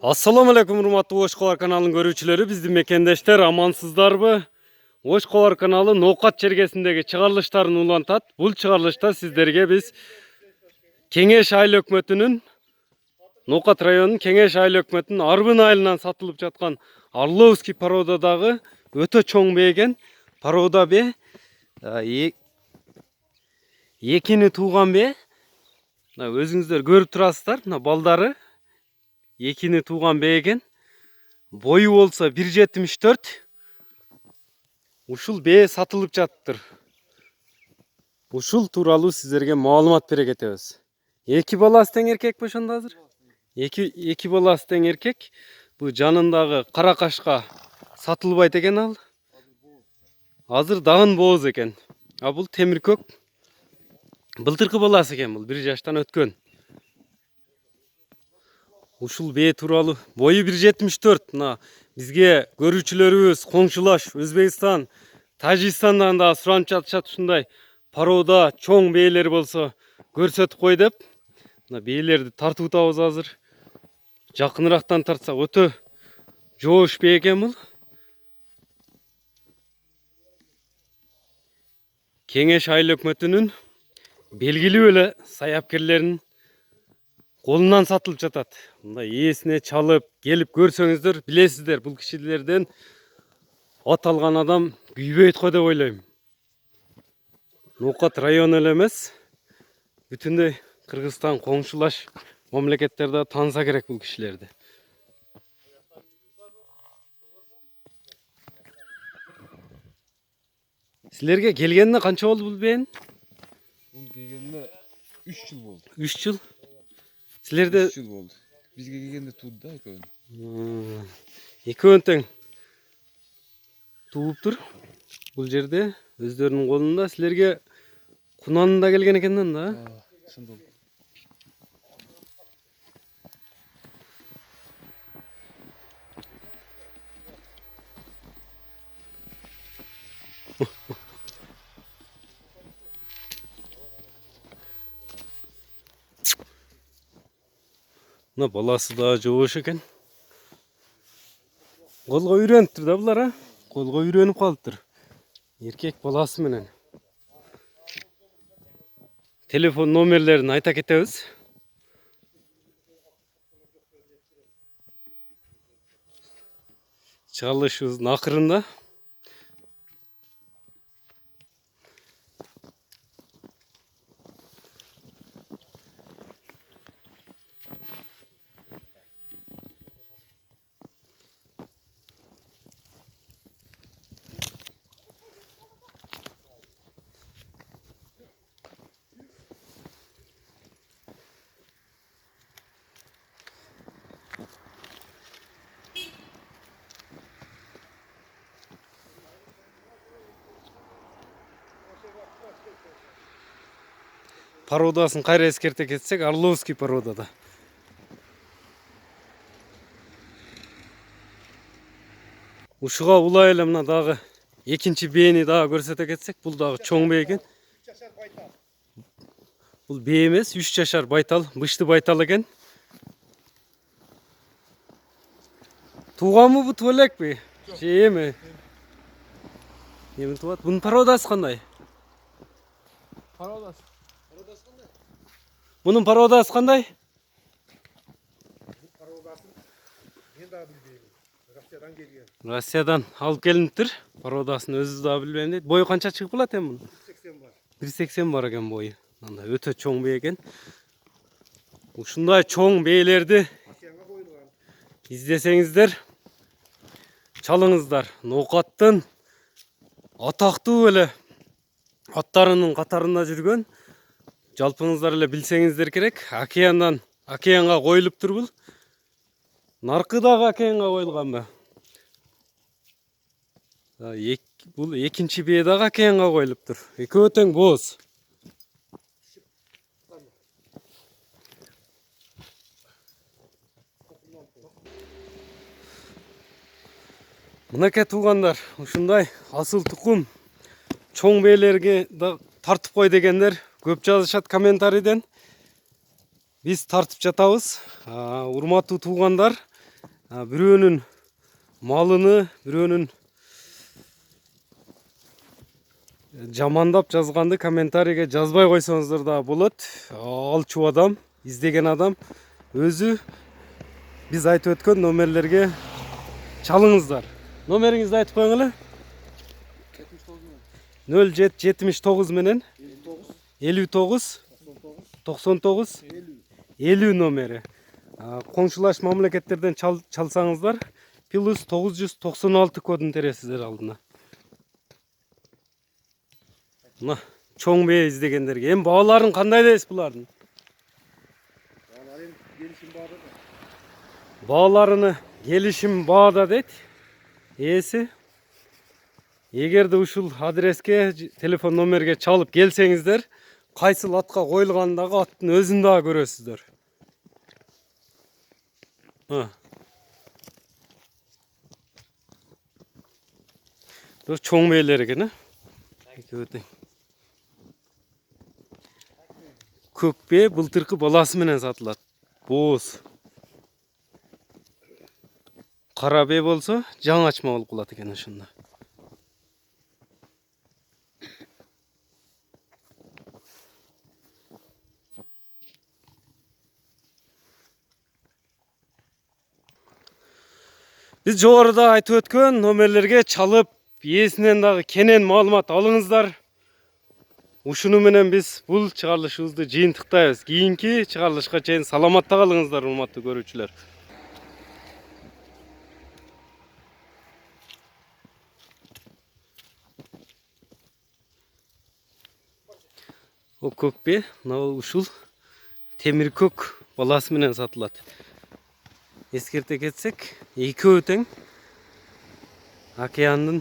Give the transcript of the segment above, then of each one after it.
Assalamu alaikum урматтуу Ош Калар каналынын көрүүчүлөрү, биздин мекендештер амансыздарбы? Ош Калар каналы Ноокат чергесиндеги чыгарылыштарын улантат. Бул чыгарылышта сиздерге биз Кеңеш айыл өкмөтүнүн Ноокат районунун Кеңеш айыл өкмөтүнүн Арбын айылынан сатылып жаткан Орловский породадагы өтө чоң бейген порода бе, экини тууган бе. Өзүңүздөр көрүп турасыздар, мына балдары экини тууган бейген. Бою болса 1,74. Ушул бээ сатылып жатыптыр. Ушул тууралуу сиздерге маалымат бере кетебиз. Эки баласы тең эркек бе ошондо азыр? Эки баласы тең эркек. Бул жанындагы кара кашка сатылбайт экен ал. Азыр дагын бооз экен. А бул темир көк. Былтыркы баласы экен бул, 1 жаштан өткөн. Ушул бээ тууралуу бою 1,74. Мына бизге көрүүчүлөрүбүз коңшулаш Өзбекстан, Тажикстандан да суранып жатышат, ушундай порода чоң бээлер болсо көрсөтүп кой деп. Мына бээлерди тартып атабыз азыр. Жакынырактан тартсак өтө жоош бээ экен бул. Кеңеш айыл өкмөтүнүн белгилүү эле саяпкерлеринин колунан сатылып жатат. Мындай ээсине чалып келип көрсөңүздөр билесиздер, бул кишилерден аталган адам күйбөйт го деп ойлойм. Ноокат району эле эмес, бүтүндөй Кыргызстан коңшулаш мамлекеттерде таанса керек бул кишилерди. Силерге келгенине канча болду бул бээнин? Бул келгенине 3 жыл болду. 3 жыл. Силерде 3 жыл болду. Бизге келгенде тууду да экөөнү. Экөөнү тең тууптур. Бул жерде өздөрүнүн колунда. Силерге кунанында келген экенден да. Ошондо. Мына баласы да жоош экен. Колго үйрөнүптүр да булар, а? Колго үйрөнүп калыптыр. Эркек баласы менен. Телефон номерлерин айта кетебиз. Чыгарылышыбыздын акырында. Породасын кайра эскерте кетсек, Орловский породада. Ушуга улай эле мына дагы экинчи бээни дагы көрсөтө кетсек, бул дагы чоң бээ экен. Бул бээ эмес, 3 жашар байтал, бышты байтал экен. Тууганбы бу элекпи? Же эми? Эми туат. Бунун породасы кандай? Пародасы. Bunun parodası qanday? Parodaсын мен да билбейм. Россиядан келген. Россиядан алып келиниптир. Пародасын өзү да билбейм дейт. Бою канча чыгып калат эми мунун? 180 бар. 180 бар экен бою. Мындай өтө чоң бээ экен. Ушундай чоң бээлерди Асиянга коюлган. издесеңиздер, чалыңыздар. Ноокаттын атактуу эле аттарынын катарында жүргөн. Жалпыңыздар эле билсеңиздер керек. Океанга коюлуптур бул. Наркы дагы океанга коюлганбы? Бул экинчи бээ дагы океанга коюлуптур. Экөө тең бооз. Мынакей туугандар, ушундай асыл тукум чоң бээлерге тартып кой дегендер көп жазышат комментарийден. Биз тартып жатабыз. Урматтуу туугандар, Бирөөнүн малыны, бирөөнүн жамандап жазганды комментарийге жазбай койсоңуздар да болот. Алчу адам, издеген адам өзү биз айтып өткөн номерлерге чалыңыздар. Номериңизди айтып коюң эле. 0779 менен 59 99 50 номери. Коңшулаш мамлекеттерден чалсаңыздар плюс 996 кодун тересиздер алдына. Мына чоң бээ издегендерге. Эми бааларын кандай дейсиз булардын? Бааларыны келишим баада дейт. Ээси. Эгерде ушул адреске, телефон номерге чалып келсеңиздер, кайсыл атка коюлгандагы аттын өзүн дагы көрөсүздөр. Бул чоң бээлер экен, экөө тең. Көк бээ былтыркы баласы менен сатылат. Бооз. Кара бээ болсо жаңы ачма болуп калат экен ошондо. Биз жогоруда айтып өткөн номерлерге чалып, ээсинен дагы кенен маалымат алыңыздар. Ушуну менен биз бул чыгарылышыбызды жыйынтыктайбыз. Кийинки чыгарылышка чейин саламатта калыңыздар, урматтуу көрүүчүлөр. О көк бээ, ушул темир көк баласы менен сатылат. Эскерте кетсек, экөө тең океанга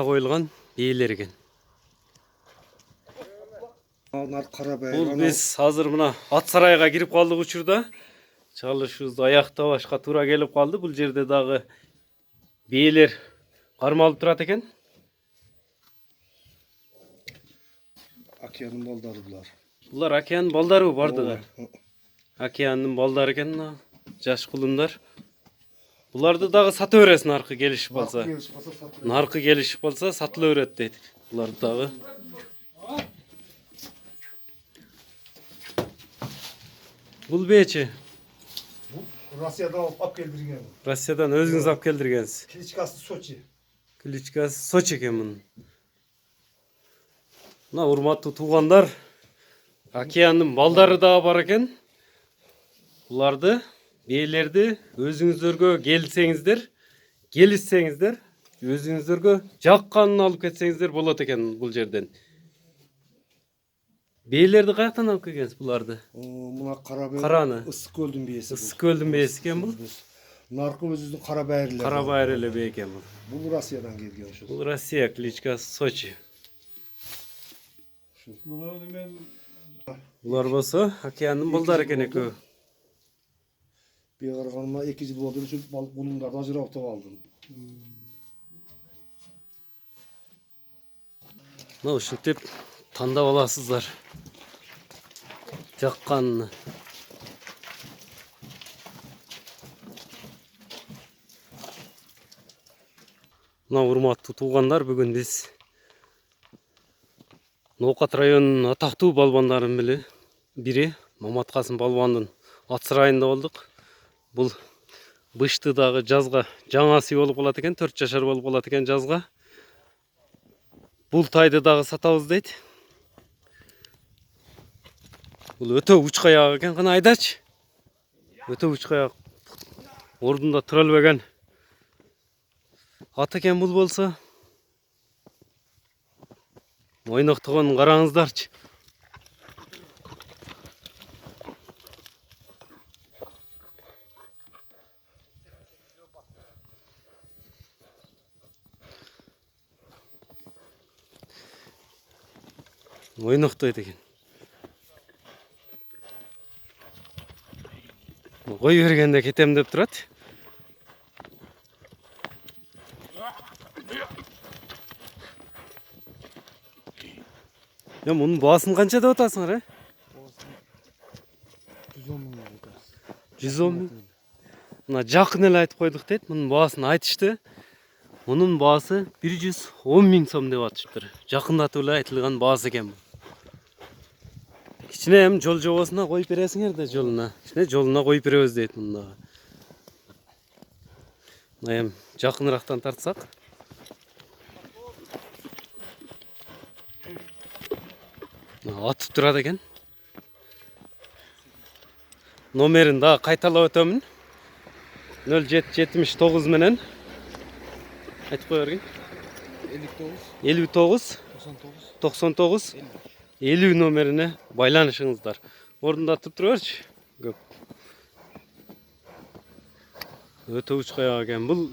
коюлган бээлер экен. Бул биз азыр мына ат сарайга кирип калдык учурда. Чыгарылышыбызды аяктабашка туура келип калды. Бул жерде дагы бээлер кармалып турат экен. Океандын балдары булар. Булар океандын балдарыбы бардыгы? Океандын балдары экен, жаш кулундар. Буларды дагы сата бересиң, наркы келишип калса. Наркы келишип калса сатыла берет дейт. Буларды дагы. Бул бээчи? Россиядан алып келдирген. Россиядан өзүңүз алып келдиргенсиз. Кличкасы Сочи. Кличкасы Сочи экен мунун. Мына урматтуу туугандар, океандын балдары дагы бар экен. Буларды, бээлерди өзүңүздөргө келишсеңиздер, өзүңүздөргө жакканын алып кетсеңиздер болот экен бул жерден. Бээлерди каяктан алып келгенсиз буларды? Мына кара бээ. Караны. Ысык көлдүн бээси. Ысык көлдүн бээси экен бул. Наркы өзүбүздүн кара байырлер. Кара байыр эле бээ экен бул. Бул Россиядан келген ошо. Бул Россия, кличкасы Сочи. Булар болсо океандын балдары экен экөө. Бээ караганыма 2 жыл болду, ушул балык булуңдарды ажыратып алдым. Мына ушинтип тандап аласыздар. Жакканын. Мына урматтуу туугандар, бүгүн биз Ноокат районунун атактуу балбандарынын бири Маматкасым балбандын ат сарайында болдук. Бул бышты дагы жазга жаңасы болуп калат экен, 4 жашар болуп калат экен жазга. Бул тайды дагы сатабыз дейт. Бул өтө учкаяк экен, кана айдачы. Өтө учкаяк. Ордунда тура албаган ат экен бул болсо. Ойноктогонун караңыздарчы. Ойноктойт экен. Кой бергенде кетем деп турат. Мунун баасын канча деп атасыңар, 110 миң. 110 миң. Мына жакын эле айтып койдук дейт. Мунун баасын айтышты. Мунун баасы 110 миң сом деп атышыптыр. Жакындатып эле айтылган баасы экен бул. Кичине эми жол жобосуна коюп бересиңер да жолуна. Кичине жолуна коюп беребиз дейт мында. Мына эми жакынырактан тартсак. Атып турат экен. Номерин да кайталап өтөмүн. 0779 менен айтып кой бергин. 59 99 50 номерине байланышыңыздар. Ордунда туруп тура берчи. Көп. Өтө учкая экен. Бул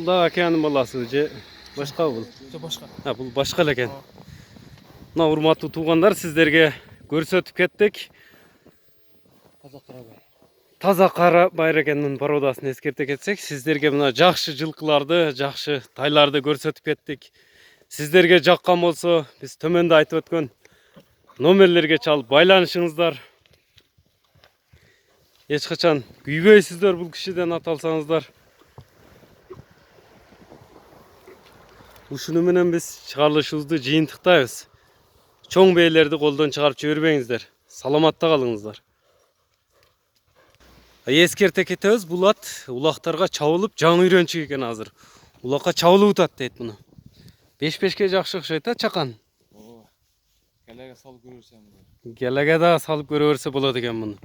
да акеанын баласы же башка бул? Башка. Бул башка эле экен. Мына урматтуу туугандар, сиздерге көрсөтүп кеттик. Таза кара байыр экенин породасын эскерте кетсек, сиздерге мына жакшы жылкыларды, жакшы тайларды көрсөтүп кеттик. Сиздерге жаккан болсо, биз төмөндө айтып өткөн номерлерге чалып байланышыңыздар. Эч качан күйбөйсүздөр бул кишиден ат алсаңыздар. Ушуну менен биз чыгарылышыбызды жыйынтыктайбыз. Чоң бээлерди колдон чыгарып жибербеңиздер. Саламатта калыңыздар. Эскерте кетебиз, бул ат улактарга чабылып жаңы үйрөнчүк экен азыр. Улакка чабылып утат дейт муну. 5-5ке жакшы окшойт а чакан. Келеге салып көрөрсөм. Келеге да салып көрө берсе болот экен муну.